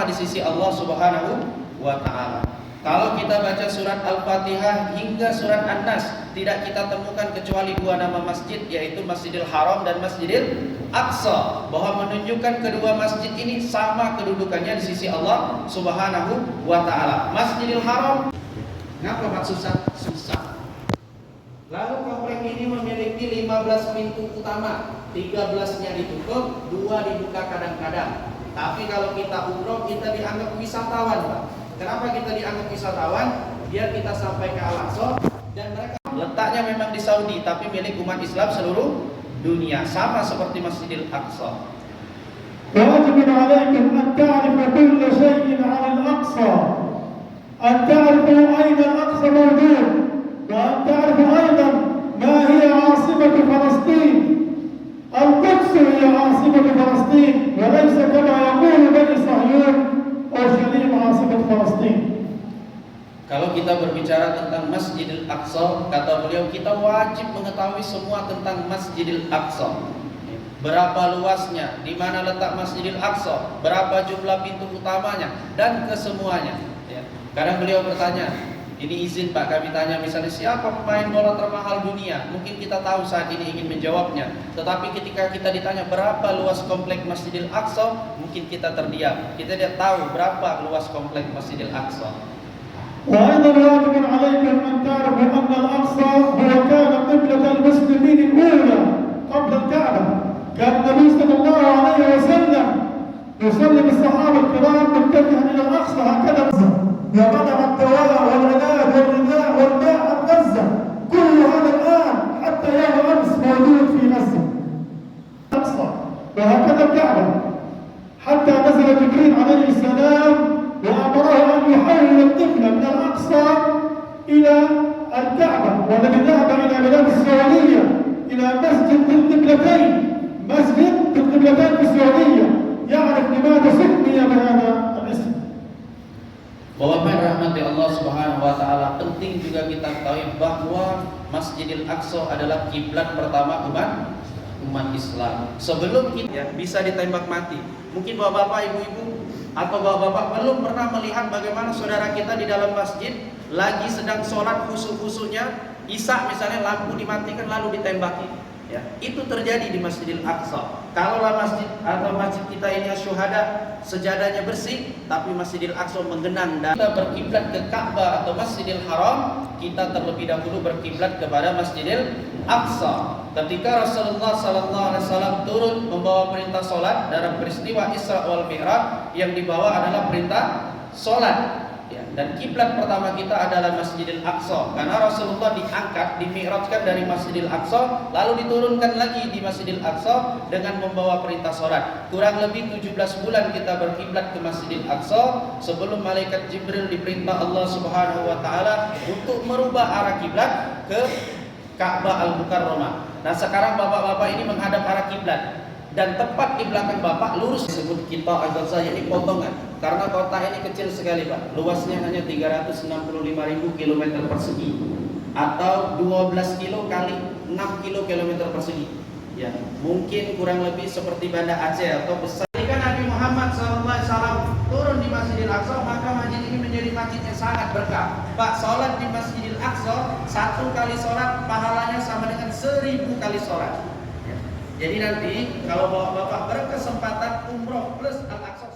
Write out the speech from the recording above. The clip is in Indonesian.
di sisi Allah Subhanahu wa Ta'ala. Kalau kita baca surat Al-Fatihah hingga surat An-Nas, tidak kita temukan kecuali dua nama masjid, yaitu Masjidil Haram dan Masjidil Aqsa, bahwa menunjukkan kedua masjid ini sama kedudukannya di sisi Allah Subhanahu wa Ta'ala. Masjidil Haram, ngapa maksudnya susah? Lalu komplek ini memiliki 15 pintu utama, 13-nya ditutup, 2 dibuka kadang-kadang. Tapi kalau kita umroh, kita dianggap wisatawan, Pak. Kenapa kita dianggap wisatawan? Biar kita sampai ke Al-Aqsa, dan mereka letaknya memang di Saudi, tapi milik umat Islam seluruh dunia, sama seperti Masjidil Aqsa. Wajib alaikum an ta'rifu kull shay'in 'ala al-Aqsa, an ta'rifu ayna al-Aqsa mawjud, wa an ta'rifu aydan ma hiya 'asimatu Palestin. Al-Quds hiya 'asimatu Palestin, wa laysa kama yaqulu Bani Sahyun Urushalim 'asimatu Palestin. Kalau kita berbicara tentang Masjidil Aqsa, kata beliau, kita wajib mengetahui semua tentang Masjidil Aqsa. Berapa luasnya, di mana letak Masjidil Aqsa, berapa jumlah pintu utamanya, dan kesemuanya. Kadang beliau bertanya, ini izin Pak kami tanya, misalnya siapa pemain bola termahal dunia? Mungkin kita tahu saat ini ingin menjawabnya, tetapi ketika kita ditanya berapa luas komplek Masjidil Aqsa, mungkin kita terdiam. Kita tidak tahu berapa luas komplek Masjidil Aqsa. وأيضا واجب عليكم أن تعرفوا أن الأقصى هو كان قبلة المسلمين الأولى قبل الكعبة. كان النبي صلى الله عليه وسلم يصلي بالصحابة الكرام متجها إلى الأقصى هكذا، ومنع الدواء والعناد والغذاء والماء عن غزة. كل هذا الآن حتى يوم أمس موجود في غزة الأقصى، وهكذا الكعبة، حتى نزل جبريل عليه السلام وأمره أن يحول القبلة من الأقصى إلى الكعبة. والذي ذهب إلى بلاد السعودية إلى مسجد بالقبلتين، مسجد بالقبلتين في السعودية، يعرف لماذا سمي بهذا الاسم. Bahwa rahmati Allah Subhanahu wa Ta'ala, penting juga kita ketahui bahwa Masjidil Aqsa adalah kiblat pertama umat Islam. Sebelum kita bisa ditembak mati, mungkin bapak-bapak, ibu-ibu, atau bapak-bapak belum pernah melihat bagaimana saudara kita di dalam masjid lagi sedang sholat khusyuk-khusyuknya, Isya misalnya lampu dimatikan lalu ditembaki. Ya, itu terjadi di Masjidil Aqsa. Kalaulah masjid atau masjid kita ini syuhada, sejadahnya bersih, tapi Masjidil Aqsa menggenang, dan kita berkiblat ke Ka'bah atau Masjidil Haram, kita terlebih dahulu berkiblat kepada Masjidil Aqsa. Ketika Rasulullah SAW turun membawa perintah sholat dalam peristiwa Isra wal Mi'raj, yang dibawa adalah perintah sholat. Ya, dan kiblat pertama kita adalah Masjidil Aqsa, karena Rasulullah diangkat, dimi'rajkan dari Masjidil Aqsa, lalu diturunkan lagi di Masjidil Aqsa dengan membawa perintah sholat. Kurang lebih 17 bulan kita berkiblat ke Masjidil Aqsa sebelum malaikat Jibril diperintah Allah Subhanahu wa Ta'ala untuk merubah arah kiblat ke Ka'bah Al-Mukarramah. Nah, sekarang bapak-bapak ini menghadap arah kiblat, dan tepat di belakang bapak lurus disebut kita agar saya ini potongan, karena kota ini kecil sekali Pak, luasnya hanya 365.000 km persegi, atau 12 kilo kali 6 km persegi. Ya, mungkin kurang lebih seperti Banda Aceh atau besar. Ketika Nabi Muhammad SAW turun di Masjidil Aqsa, maka masjid ini menjadi masjid yang sangat berkah. Pak, sholat di Masjidil Aqsa, 1 kali sholat pahalanya sama dengan 1000 kali sholat. Jadi nanti kalau bapak berkesempatan umroh plus Al-Aqsa